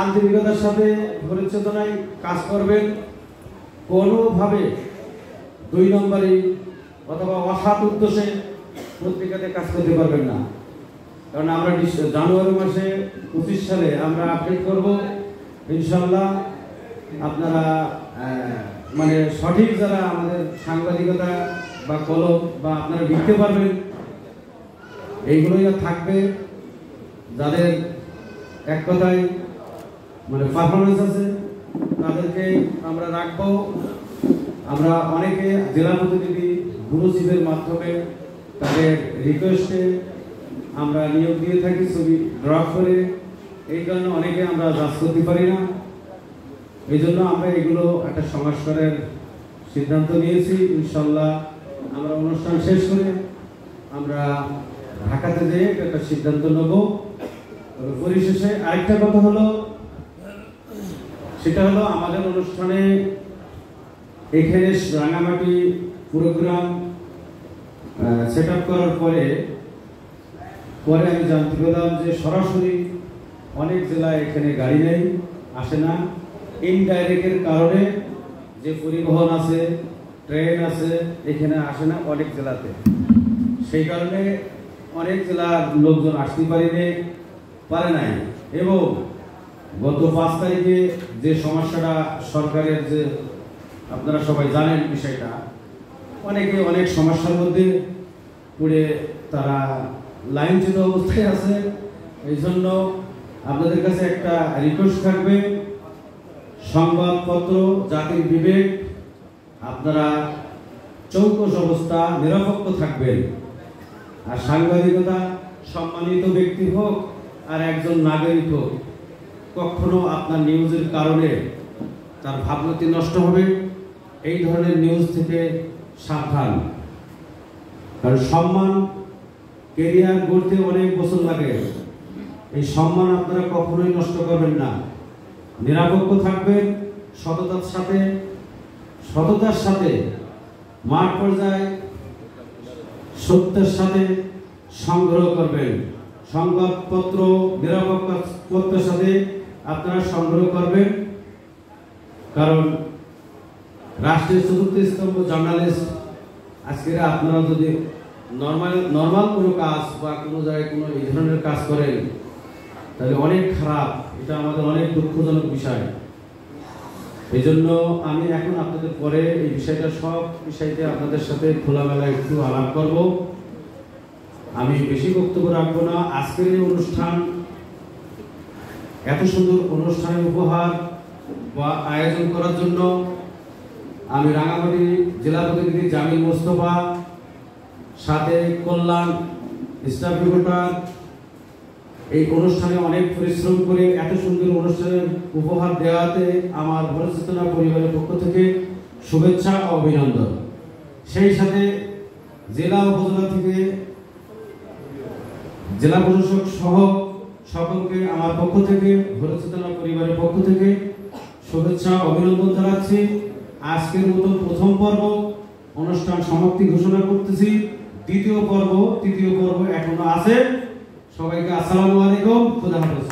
আন্তরিকতার সাথে পরিচেতনায় কাজ করবেন। কোনোভাবে 2 নম্বরে অথবা অসৎ উদ্দেশ্যে পত্রিকাতে কাজ করতে পারবেন না। কারণ আমরা জানুয়ারি মাসে 25 সালে আমরা আপডেট করব ইনশাআল্লাহ। আপনারা মানে সঠিক যারা আমাদের সাংবাদিকতা বা কলম বা আপনারা লিখতে পারবেন এইগুলোই থাকবে, যাদের এক কথায় মানে পারফরমেন্স আছে তাদেরকে আমরা রাখবো। আমরা অনেকে জেলা প্রতিনিধি গুরুচিফের মাধ্যমে তাদের রিকোয়েস্টে আমরা নিয়োগ দিয়ে থাকি ছবি ড্রপ করে। এই কারণে অনেকে আমরা যাচ করতে পারি না, এই জন্য আমরা এগুলো একটা সংস্কারের সিদ্ধান্ত নিয়েছি। ইনশাল্লাহ আমরা অনুষ্ঠান শেষ করে আমরা ঢাকাতে যেয়ে একটা সিদ্ধান্ত নেব। পরিশেষে আরেকটা কথা হলো, সেটা হলো আমাদের অনুষ্ঠানে এখানে রাঙামাটি প্রোগ্রাম সেট আপ করার পরে আমি জানতে পেলাম যে সরাসরি অনেক জেলায় এখানে গাড়ি নেই, আসে না। ইনডাইরেক্টের কারণে যে পরিবহন আছে, ট্রেন আছে, এখানে আসে না অনেক জেলাতে। সেই কারণে অনেক জেলার লোকজন আসতে পারে নাই। এবং গত 5 তারিখে যে সমস্যাটা সরকারের, যে আপনারা সবাই জানেন বিষয়টা, অনেকে অনেক সমস্যার মধ্যে পড়ে তারা লাইনচ্যুত অবস্থায় আছে। এই জন্য আপনাদের কাছে একটা রিকোয়েস্ট থাকবে, সংবাদপত্র জাতির বিবেক, আপনারা চৌকস অবস্থা নিরপেক্ষ থাকবেন। আর সাংবাদিকতা সম্মানিত ব্যক্তি হোক আর একজন নাগরিক হোক, কখনো আপনার নিউজের কারণে তার ভাবমূর্তি নষ্ট হবে, এই ধরনের নিউজ থেকে সাবধান। কারণ সম্মান কেরিয়ার গড়তে অনেক বছর লাগে, এই সম্মান আপনারা কখনোই নষ্ট করবেন না। নিরপেক্ষ থাকবেন, সততার সাথে মাঠ পর্যায়ে সত্যের সাথে সংগ্রহ করবেন। সংবাদপত্র নিরপেক্ষতার সাথে আপনারা সংগ্রহ করবেন। কারণ রাষ্ট্রের চতুর্থ স্তম্ভ জার্নালিস্ট, আজকে আপনারা যদি নর্মাল কোনো কাজ বা কোনো জায়গায় কোনো এই ধরনের কাজ করেন তাহলে অনেক খারাপ, এটা আমাদের অনেক দুঃখজনক বিষয়। এই জন্য আমি এখন আপনাদের পরে এই বিষয়টা, সব বিষয়তে আপনাদের সাথে খোলামেলা একটু আলাপ করব। আমি বেশি বক্তব্য রাখবো না। আজকের এই অনুষ্ঠান, এত সুন্দর অনুষ্ঠানের উপহার বা আয়োজন করার জন্য আমি রাঙামাটি জেলা প্রতিনিধি জামিল মোস্তফা, সাথে কল্যাণ স্টাফ রিপোর্টার, এই অনুষ্ঠানে অনেক পরিশ্রম করে এত সুন্দর অনুষ্ঠানের উপহার দেওয়াতে আমার ভরচেতনা পরিবারের পক্ষ থেকে শুভেচ্ছা ও অভিনন্দন। সেই সাথে জেলা উপজেলা থেকে জেলা প্রশাসক সহ সকলকে আমার পক্ষ থেকে, ভরচেতনা পরিবারের পক্ষ থেকে শুভেচ্ছা অভিনন্দন জানাচ্ছি। আজকের মতো প্রথম পর্ব অনুষ্ঠান সমাপ্তি ঘোষণা করতেছি। তৃতীয় পর্ব এখনো আছে। সবাইকে আসসালামু আলাইকুম, খোদা হাফেজ।